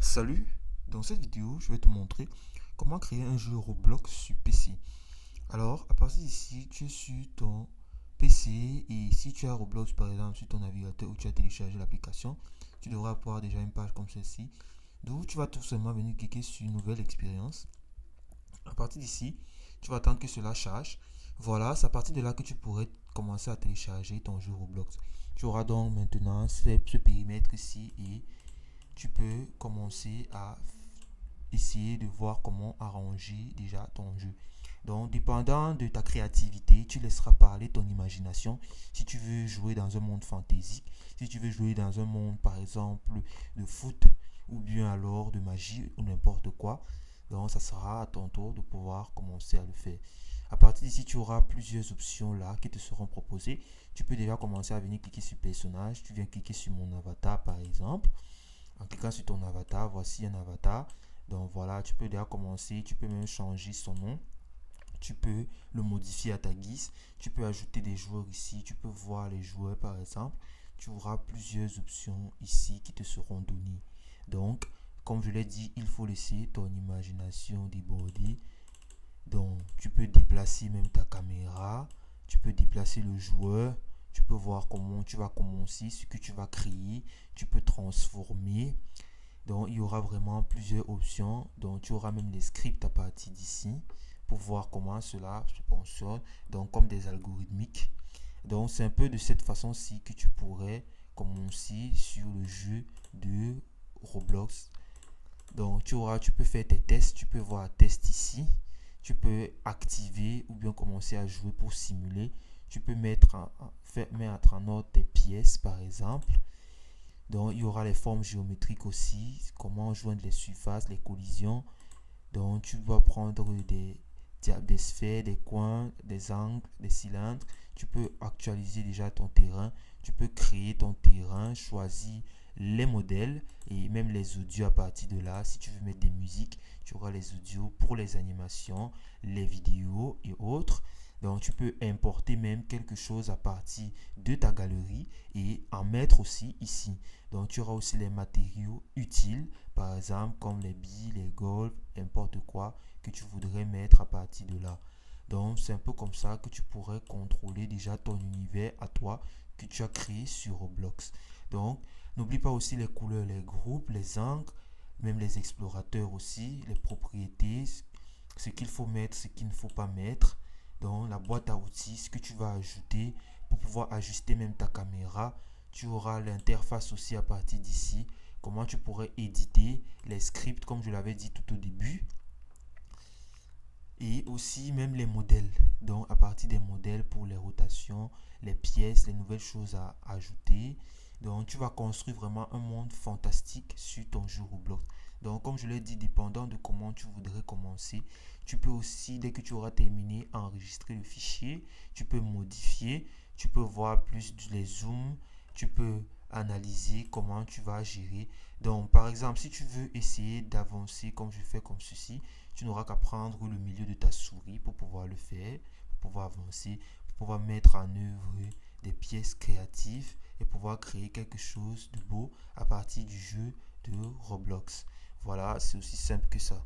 Salut, dans cette vidéo, je vais te montrer comment créer un jeu Roblox sur PC. Alors, à partir d'ici, tu es sur ton PC et si tu as Roblox par exemple sur ton navigateur où tu as téléchargé l'application, tu devras avoir déjà une page comme celle-ci. D'où tu vas tout simplement venir cliquer sur Nouvelle expérience. À partir d'ici, tu vas attendre que cela charge. Voilà, c'est à partir de là que tu pourrais commencer à télécharger ton jeu Roblox. Tu auras donc maintenant ce périmètre-ci et tu peux commencer à essayer de voir comment arranger déjà ton jeu. Donc, dépendant de ta créativité, tu laisseras parler ton imagination. Si tu veux jouer dans un monde fantasy, si tu veux jouer dans un monde, par exemple, de foot, ou bien alors de magie, ou n'importe quoi, donc ça sera à ton tour de pouvoir commencer à le faire. À partir d'ici, tu auras plusieurs options là qui te seront proposées. Tu peux déjà commencer à venir cliquer sur personnage. Tu viens cliquer sur mon avatar, par exemple. En cliquant sur ton avatar, voici un avatar. Donc voilà, tu peux déjà commencer, tu peux même changer son nom. Tu peux le modifier à ta guise. Tu peux ajouter des joueurs ici. Tu peux voir les joueurs par exemple. Tu auras plusieurs options ici qui te seront données. Donc, comme je l'ai dit, il faut laisser ton imagination déborder. Donc, tu peux déplacer même ta caméra. Tu peux déplacer le joueur. Tu peux voir comment tu vas commencer, ce que tu vas créer. Tu peux transformer. Donc, il y aura vraiment plusieurs options. Donc, tu auras même les scripts à partir d'ici pour voir comment cela se fonctionne. Donc, comme des algorithmiques. Donc, c'est un peu de cette façon-ci que tu pourrais commencer sur le jeu de Roblox. Donc, tu peux faire tes tests. Tu peux voir test ici. Tu peux activer ou bien commencer à jouer pour simuler. Tu peux mettre en ordre tes pièces, par exemple. Donc, il y aura les formes géométriques aussi, comment joindre les surfaces, les collisions. Donc, tu vas prendre des sphères, des coins, des angles, des cylindres. Tu peux actualiser déjà ton terrain. Tu peux créer ton terrain, choisir les modèles et même les audios à partir de là. Si tu veux mettre des musiques, tu auras les audios pour les animations, les vidéos et autres. Donc, tu peux importer même quelque chose à partir de ta galerie et en mettre aussi ici. Donc, tu auras aussi les matériaux utiles, par exemple, comme les billes, les golfs, n'importe quoi que tu voudrais mettre à partir de là. Donc, c'est un peu comme ça que tu pourrais contrôler déjà ton univers à toi que tu as créé sur Roblox. Donc, n'oublie pas aussi les couleurs, les groupes, les angles, même les explorateurs aussi, les propriétés, ce qu'il faut mettre, ce qu'il ne faut pas mettre. Donc, la boîte à outils, ce que tu vas ajouter pour pouvoir ajuster même ta caméra. Tu auras l'interface aussi à partir d'ici. Comment tu pourrais éditer les scripts comme je l'avais dit tout au début. Et aussi même les modèles. Donc à partir des modèles pour les rotations, les pièces, les nouvelles choses à ajouter. Donc tu vas construire vraiment un monde fantastique sur ton jeu Roblox. Donc comme je l'ai dit, dépendant de comment tu voudrais commencer, tu peux aussi, dès que tu auras terminé, enregistrer le fichier. Tu peux modifier, tu peux voir plus les zooms, tu peux analyser comment tu vas gérer. Donc par exemple, si tu veux essayer d'avancer comme je fais comme ceci, tu n'auras qu'à prendre le milieu de ta souris pour pouvoir le faire, pour pouvoir avancer, pour pouvoir mettre en œuvre des pièces créatives et pouvoir créer quelque chose de beau à partir du jeu de Roblox. Voilà, c'est aussi simple que ça.